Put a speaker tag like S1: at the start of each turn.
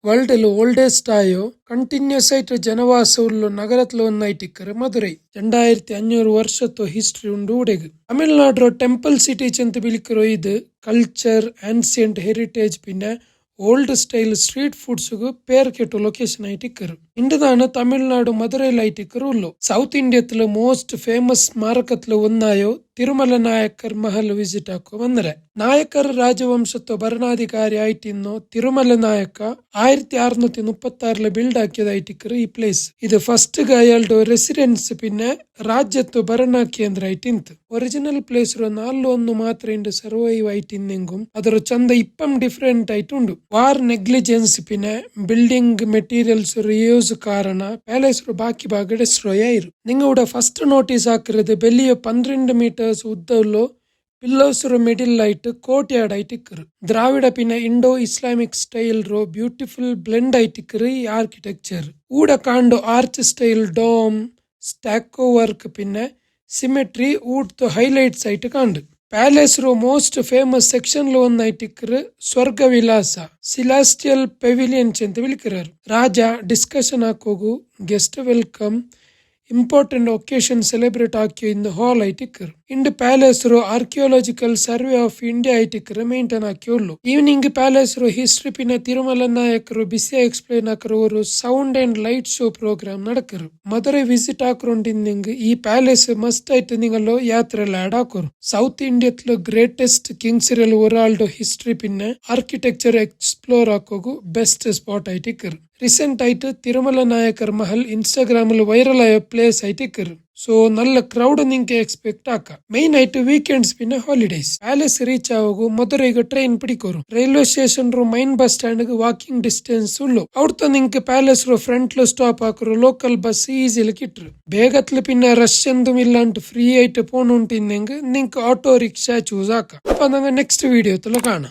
S1: world oldest ಆಯೋ continuous ಆയിട്ട് ಜನವಾಸ ಉಳ್ಳ ನಗರത്തിൽ ഒന്നായിട്ടിക്കറ് Madurai 2500 ವರ್ಷತ್ತು history ಉಂಡು ಉಡೆಗ್ Tamil Nadu temple city ಅಂತ ಬಿಳಿಕರೋ ಇದು ಕಲ್ಚರ್ ಆನ್ಸಿಯಂಟ್ ಹೆರಿಟೇಜ್ പിന്നെ ഓൾഡ് സ്റ്റൈൽ സ്ട്രീറ്റ് ഫുഡ്സുകു പേര് കേട്ട ലൊക്കേഷൻ ആയിട്ട് ഇക്കറ് ಇಂಡದಾನ ತಮಿಳುನಾಡು ಮಧುರೈಲೈಟ್ ಇಕ್ಕರುಲ್ಲು ಸೌತ್ ಇಂಡಿಯಾತ್ಲ ಮೋಸ್ಟ್ ಫೇಮಸ್ ಸ್ಮಾರಕತ್ಲ ഒന്നായോ ತಿರುಮಲ ನಾಯಕರ್ ಮಹಲ್ ವಿಸಿಟ್ ಹಾಕೋ ಬಂದರೆ ನಾಯಕರ್ ರಾಜವಂಶತ್ವ ಭರಣಾಧಿಕಾರಿ ಆಯ್ತಿನ್ನೋ ತಿರುಮಲ ನಾಯಕ 1636 ಬಿಲ್ಡ್ ಹಾಕಿಯದಾಯ್ತಿಕ್ಕರು ಈ ಪ್ಲೇಸ್ ಇದು ಫಸ್ಟ್ ಅಯಾಳ್ಡು ರೆಸಿಡೆನ್ಸ್ പിന്നെ ರಾಜ್ಯತ್ವ ಭರಣ ಕೇಂದ್ರ ಆಯ್ತಿಂತು ಒರಿಜಿನಲ್ ಪ್ಲೇಸ್ ನಾಲ್ಲು ಒಂದು ಮಾತ್ರ ಇಂಡು ಸರ್ವೈವ್ ಆಯ್ತಿನ್ನೆಂಗುಂ ಅದರ ಚಂದ ಇಪ್ಪಂ ಡಿಫ್ರೆಂಟ್ ಆಯ್ತುಂಡು ವಾರ್ ನೆಗ್ಲಿಜೆನ್ಸ್ പിന്നെ ಬಿಲ್ಡಿಂಗ್ ಮೆಟೀರಿಯಲ್ಸ್ ರಿಯೂಸ್ ಕಾರಣ ಪ್ಯಾಲೇಸ್ ಬಾಕಿ ಭಾಗ ಡೆಸ್ಟ್ರಾಯ್ ಆಯಿರು ನಿಂಗ ಫಸ್ಟ್ ನೋಟಿಸ್ ಹಾಕಿರೋದು ಬೆಲ್ಲಿಯ 12 ಮೀಟರ್ಸ್ ಉದ್ದಲ್ಲೋ pillars middle light courtyard ಐಟಿಕ್ಕರು ದ್ರಾವಿಡ ಪಿನ್ನ ಇಂಡೋ ಇಸ್ಲಾಮಿಕ್ ಸ್ಟೈಲ್ ರೋ ಬ್ಯೂಟಿಫುಲ್ ಬ್ಲೆಂಡ್ ಐಟಿಕ್ಕರು ಈ ಆರ್ಕಿಟೆಕ್ಚರ್ ಊಡ ಕಾಂಡು arch style dome stucco work ಪಿನ್ನ ಸಿಮೆಟ್ರಿ ಊಡ್ತು ಹೈಲೈಟ್ಸ್ ಐಟ್ ಕಾಂಡು ಪ್ಯಾಲೇಸ್ ರೋ ಮೋಸ್ಟ್ ಫೇಮಸ್ ಸೆಕ್ಷನ್ ಲೋ ಒಂದು ಐಟಿಕ್ಕರು ಸ್ವರ್ಗ ವಿಲಾಸ ಸಿಲಾಸ್ಟಿಯಲ್ ಪೆವಿಲಿಯನ್ ಅಂತ ವಿಳಿಕರಾರು ರಾಜ ಡಿಸ್ಕಷನ್ ಹಾಕೋಗು guest welcome important occasion celebrate ಹಾಕಿಯೋ ಇನ್ ಹಾಲ್ ಐಟಿಕ್ಕರು ಇಂಡ್ ಪ್ಯಾಲೇಸ್ ರೋ ಆರ್ಕಿಯೋಲಾಜಿಕಲ್ ಸರ್ವೆ ಆಫ್ ಇಂಡಿಯಾ ಐಟಿಕ್ಕರು ಮೇಂಟೈನ್ ಹಾಕಿಯೋಳ್ಳು ಈವ್ನಿಂಗ್ ಪ್ಯಾಲೇಸ್ ರೋ ಹಿಸ್ಟ್ರಿ ಪಿನ್ನ ತಿರುಮಲ ನಾಯಕರು ಬಿಸಿ ಎಕ್ಸ್ಪ್ಲೇನ್ ಹಾಕರು ಅವರು sound and light show program നടക്കರು ಮಧುರೈ ವಿಸಿಟ್ ಹಾಕೊಂಡ್ ಈ ಪ್ಯಾಲೇಸ್ ಮಸ್ಟ್ ಆಯ್ತು ನಿಂಗಲ್ಲೋ ಯಾತ್ರೆ ಆಡ್ ಹಾಕೋರು ಸೌತ್ ಇಂಡಿಯಾತ್ಲ ಗ್ರೇಟೆಸ್ಟ್ ಕಿಂಗ್ಸ್ ಇರಲ್ ಒರಾಲ್ಡೋ ಹಿಸ್ಟ್ರಿ ಪಿನ್ನ ಆರ್ಕಿಟೆಕ್ಚರ್ ಎಕ್ಸ್ಪ್ಲೋರ್ ಹಾಕೋಗು ಬೆಸ್ಟ್ ಸ್ಪಾಟ್ ಐಟಿಕ್ಕರು ರೀಸೆಂಟ್ ಆಯ್ತು ತಿರುಮಲ ನಾಯಕರ್ ಮಹಲ್ ಇನ್ಸ್ಟಾಗ್ರಾಮ್ ವೈರಲ್ ಆಯೋ ಪ್ಲೇಸ್ ಐಟಿಕ್ಕರು ಸೊ നല്ല ಕ್ರೌಡ್ ನಿಂಗೆ ಎಕ್ಸ್ಪೆಕ್ಟ್ ಆಕ ಮೈನ್ ಆಯ್ತು ವೀಕೆಂಡ್ಸ್ പിന്നെ ಹಾಲಿಡೇಸ್ ಪ್ಯಾಲೇಸ್ ರೀಚ್ ಆಗೋಗು ಮಧುರೈಗೆ ಟ್ರೈನ್ ಪಿಡಿಕೋರು ರೈಲ್ವೆ ಸ್ಟೇಷನ್ ರೋ main bus stand walking distance ಉಳ್ಳು ಅವ್ರತ ನಿಂಗೆ ಪ್ಯಾಲೇಸ್ ರೋ ಫ್ರಂಟ್ ಲೋ ಸ್ಟಾಪ್ ಹಾಕರು ಲೋಕಲ್ ಬಸ್ ಈಸಿಲಿ ಕಿಟ್ರು ಬೇಗತ್ಲು പിന്നെ ರಶ್ ಎಂದೂ ಇಲ್ಲಾಂಟು ಫ್ರೀ ಆಯ್ತು ಪೋನ್ ಉಂಟಿಂದೆಂಗ್ ನಿಂಗೆ ಆಟೋ ರಿಕ್ಷಾ ಚೂಸ್ ಆಕ ಅಪ್ಪ ನಂಗೆ ನೆಕ್ಸ್ಟ್ ವಿಡಿಯೋ ತಲ ಕಾಣ